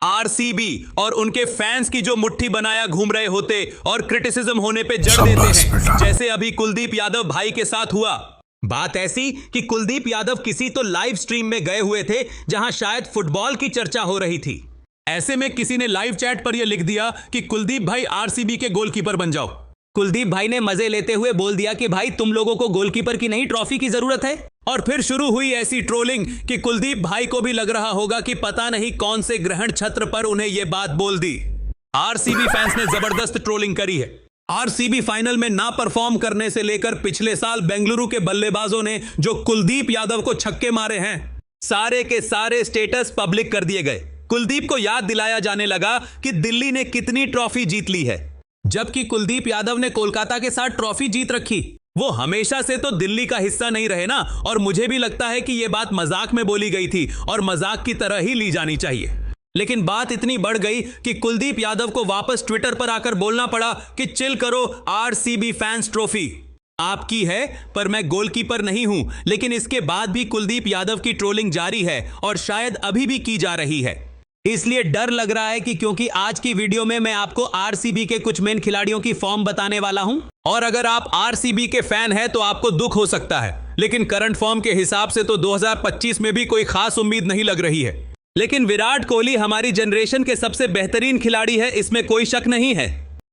RCB और उनके fans की जो मुट्ठी बनाया घूम रहे होते और क्रिटिसिज्म होने पे जड़ देते हैं, जैसे अभी कुलदीप यादव भाई के साथ हुआ। बात ऐसी कि कुलदीप यादव किसी तो लाइव स्ट्रीम में गए हुए थे जहां शायद फुटबॉल की चर्चा हो रही थी। ऐसे में किसी ने लाइव चैट पर यह लिख दिया कि कुलदीप भाई आरसीबी के गोलकीपर बन जाओ। कुलदीप भाई ने मजे लेते हुए बोल दिया कि भाई तुम लोगों को गोलकीपर की नहीं ट्रॉफी की जरूरत है। और फिर शुरू हुई ऐसी ट्रोलिंग कि कुलदीप भाई को भी लग रहा होगा कि पता नहीं कौन से ग्रहण छत्र पर उन्हें यह बात बोल दी। आरसीबी फैंस ने जबरदस्त ट्रोलिंग करी है। आरसीबी फाइनल में ना परफॉर्म करने से लेकर पिछले साल बेंगलुरु के बल्लेबाजों ने जो कुलदीप यादव को छक्के मारे हैं, सारे के सारे स्टेटस पब्लिक कर दिए गए। कुलदीप को याद दिलाया जाने लगा कि दिल्ली ने कितनी ट्रॉफी जीत ली है, जबकि कुलदीप यादव ने कोलकाता के साथ ट्रॉफी जीत रखी। वो हमेशा से तो दिल्ली का हिस्सा नहीं रहे ना, और मुझे भी लगता है कि यह बात मजाक में बोली गई थी और मजाक की तरह ही ली जानी चाहिए। लेकिन बात इतनी बढ़ गई कि कुलदीप यादव को वापस ट्विटर पर आकर बोलना पड़ा कि चिल करो, आरसीबी फैंस ट्रॉफी आपकी है पर मैं गोलकीपर नहीं हूं। लेकिन इसके बाद भी कुलदीप यादव की ट्रोलिंग जारी है और शायद अभी भी की जा रही है। इसलिए डर लग रहा है कि क्योंकि आज की वीडियो में मैं आपको आरसीबी के कुछ मेन खिलाड़ियों की फॉर्म बताने वाला हूं, और अगर आप आरसीबी के फैन हैं तो आपको दुख हो सकता है। लेकिन करंट फॉर्म के हिसाब से तो 2025 में भी कोई खास उम्मीद नहीं लग रही है। लेकिन विराट कोहली हमारी जनरेशन के सबसे बेहतरीन खिलाड़ी है, इसमें कोई शक नहीं है।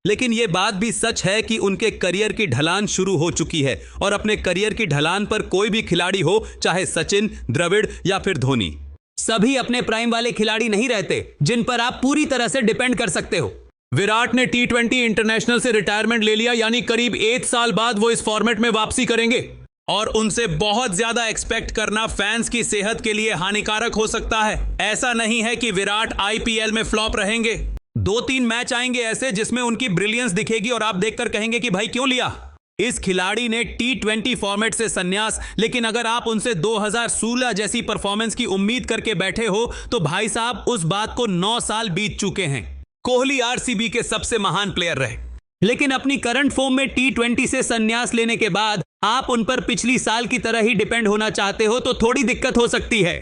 लेकिन यह बात भी सच है कि उनके करियर की ढलान शुरू हो चुकी है, और अपने करियर की ढलान पर कोई भी खिलाड़ी हो, चाहे सचिन, द्रविड़ या फिर धोनी, सभी अपने प्राइम वाले खिलाड़ी नहीं रहते जिन पर आप पूरी तरह से डिपेंड कर सकते हो। विराट ने T20 इंटरनेशनल से रिटायरमेंट ले लिया, यानी करीब 1 साल बाद वो इस फॉर्मेट में वापसी करेंगे, और उनसे बहुत ज्यादा एक्सपेक्ट करना फैंस की सेहत के लिए हानिकारक हो सकता है। ऐसा नहीं है कि विराट आईपीएल में फ्लॉप रहेंगे। 2-3 मैच आएंगे ऐसे जिसमें उनकी ब्रिलियंस दिखेगी और आप देखकर कहेंगे कि भाई क्यों लिया। इस खिलाड़ी ने T20 फॉर्मेट से संन्यास, लेकिन अगर आप उनसे 2016 जैसी परफॉर्मेंस की उम्मीद करके बैठे हो तो भाई साहब उस बात को 9 साल बीत चुके हैं। कोहली आरसीबी के सबसे महान प्लेयर रहे, लेकिन अपनी करंट फॉर्म में T20 से संन्यास लेने के बाद आप उन पर पिछली साल की तरह ही डिपेंड होना चाहते हो तो थोड़ी दिक्कत हो सकती है।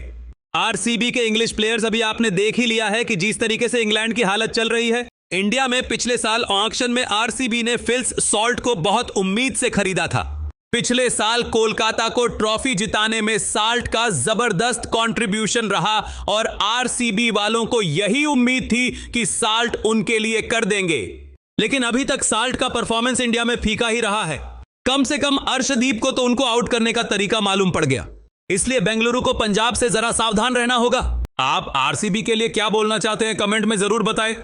आरसीबी के इंग्लिश प्लेयर्स अभी आपने देख ही लिया है कि जिस तरीके से इंग्लैंड की हालत चल रही है। इंडिया में पिछले साल ऑक्शन में आरसीबी ने फिल्स सॉल्ट को बहुत उम्मीद से खरीदा था। पिछले साल कोलकाता को ट्रॉफी जिताने में साल्ट का जबरदस्त कंट्रीब्यूशन रहा, और आरसीबी वालों को यही उम्मीद थी कि साल्ट उनके लिए कर देंगे। लेकिन अभी तक साल्ट का परफॉर्मेंस इंडिया में फीका ही रहा है। कम से कम अर्शदीप को तो उनको आउट करने का तरीका मालूम पड़ गया। इसलिए बेंगलुरु को पंजाब से जरा सावधान रहना होगा। आप आरसीबी के लिए क्या बोलना चाहते हैं, कमेंट में जरूर बताएं।